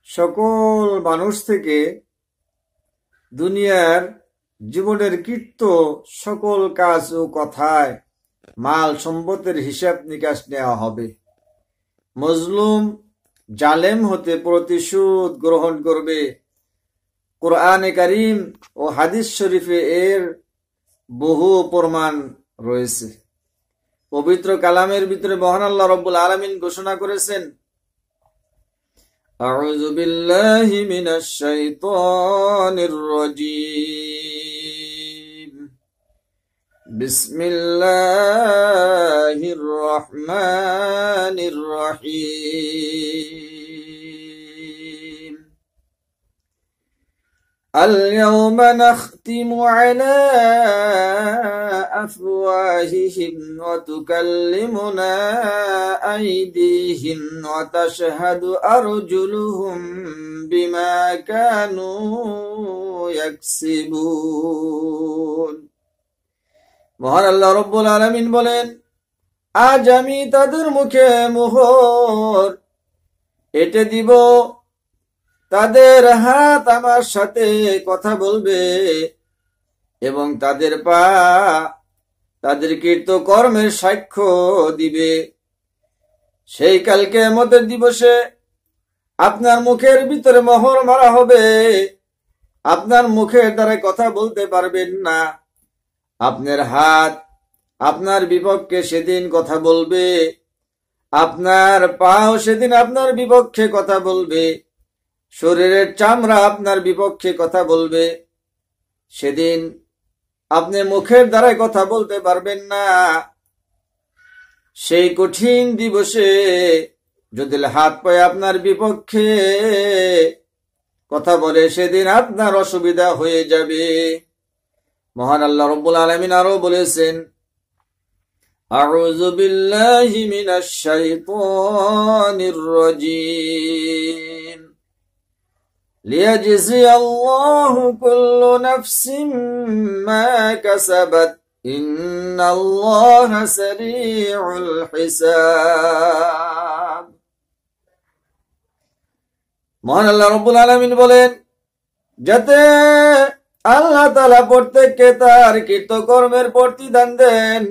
সকল মানুষ থেকে দুনিয়ার জীবনের কৃত্য সকল কাজ ও কথায় মাল সম্পদের হিসাব নিকাশ নেওয়া হবে। মজলুম জালেম হতে প্রতিশোধ গ্রহণ করবে। কোরআনে কারীম ও হাদিস শরীফে এর বহু প্রমাণ রয়েছে। পবিত্র কালামের ভিতরে মহান আল্লাহ রাব্বুল আলামিন ঘোষণা করেছেন, আউযু বিল্লাহি মিনাশ শাইতানির রাজীম, বিসমিল্লাহির রহমানির রহিম। اليوم نختم على أفواههم وتكلمنا أيديهم وتشهد أرجلهم بما كانوا يكسبون। মহান আল্লাহ রব্বুল আলামিন বলেন, আজ আমি তাদের মুখে মোহর এঁটে দিব, তাদের হাত আমার সাথে কথা বলবে এবং তাদের পা তাদের কৃত কর্মের সাক্ষ্য দিবে। সেই কাল কিয়ামতের দিবসে আপনার মুখের ভিতরে মোহর মারা হবে, আপনার মুখের দ্বারা কথা বলতে পারবেন না। আপনার হাত আপনার বিপক্ষে সেদিন কথা বলবে, আপনার পাও সেদিন আপনার বিপক্ষে কথা বলবে, শরীরের চামড়া আপনার বিপক্ষে কথা বলবে। সেদিন আপনি মুখের দ্বারাই কথা বলতে পারবেন না। সেই কঠিন দিবসে যদি হাত পায়ে আপনার বিপক্ষে কথা বলে, সেদিন আপনার অসুবিধা হয়ে যাবে। মহান আল্লাহ রাব্বুল আলামিন আরো বলেছেন, আউযু বিল্লাহি মিনাশ শাইতানির রাজীম, লিয়াজজি আল্লাহু কুল্লু নাফসিন মা কাসাবাত ইন্নাল্লাহা সারিউল হিসাব। মহান আল্লাহ রাব্বুল আলামিন বলেন, যাতে আল্লাহ তাআলা প্রত্যেককে তার কৃতকর্মের প্রতিদান দেন।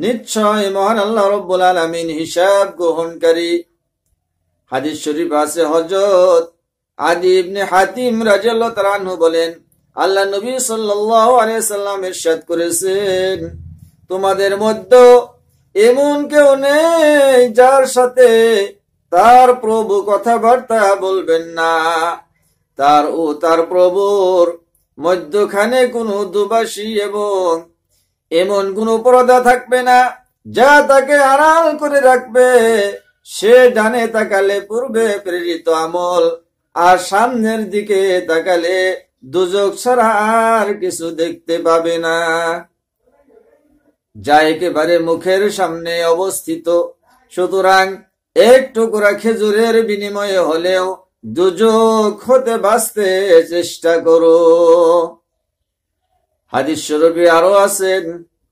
নিশ্চয় মহান আল্লাহ রাব্বুল আলামিন হিসাব গ্রহণকারী। হাদিস শরীফ আছে, হযরত আদি ইবনে হাতিম রাদিয়াল্লাহু তাআলা আনহু বলেন, আল্লাহ নবী সাল্লাল্লাহু আলাইহি সাল্লাম ইরশাদ করেছেন, তোমাদের মধ্যে এমন কেউ নেই যার সাথে তার প্রভু কথাবার্তা বলবেন না। তার ও তার প্রভুর মধ্যখানে কোনো দুবাসী এবং এমন কোনো পর্দা থাকবে না যা তাকে আড়াল করে রাখবে। সে ডানে তাকালে পূর্বে প্রেরিত আমল, আর সামনের দিকে তাকালে দুজক ছাড়া আর কিছু দেখতে পাবে না, যা একেবারে মুখের সামনে অবস্থিত। সুতরাং এক টুকরা খেজুরের বিনিময়ে হলেও দুজক হতে বাঁচতে চেষ্টা করো। হাদিস শরীফে আরো আছেন,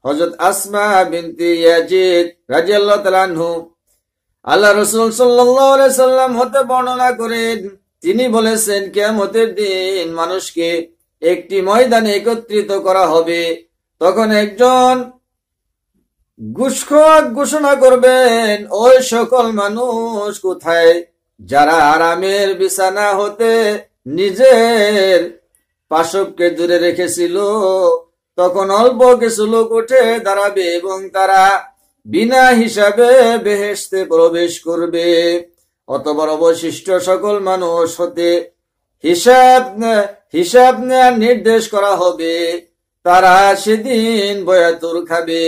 হযরত আসমা বিনতে ইয়াজিদ রাদিয়াল্লাহু তাআলা আনহু আল্লাহ রাসূল সাল্লাল্লাহু আলাইহি সাল্লাম হতে বর্ণনা করেন, তিনি বলেছেন, কিয়ামতের দিন মানুষকে একটি ময়দানে একত্রিত করা হবে। তখন একজন ঘুষখোর ঘোষণা করবেন, ওই সকল মানুষ কোথায় যারা আরামের বিছানা হতে নিজের পাশবকে দূরে রেখেছিল। তখন অল্প কিছু লোক উঠে দাঁড়াবে এবং তারা বিনা হিসাবে বেহেশতে প্রবেশ করবে। অতঃপর অবশিষ্ট সকল মানুষ হতে হিসাব নেওয়ার নির্দেশ করা হবে। তারা সেদিন বয়াতুর খাবে।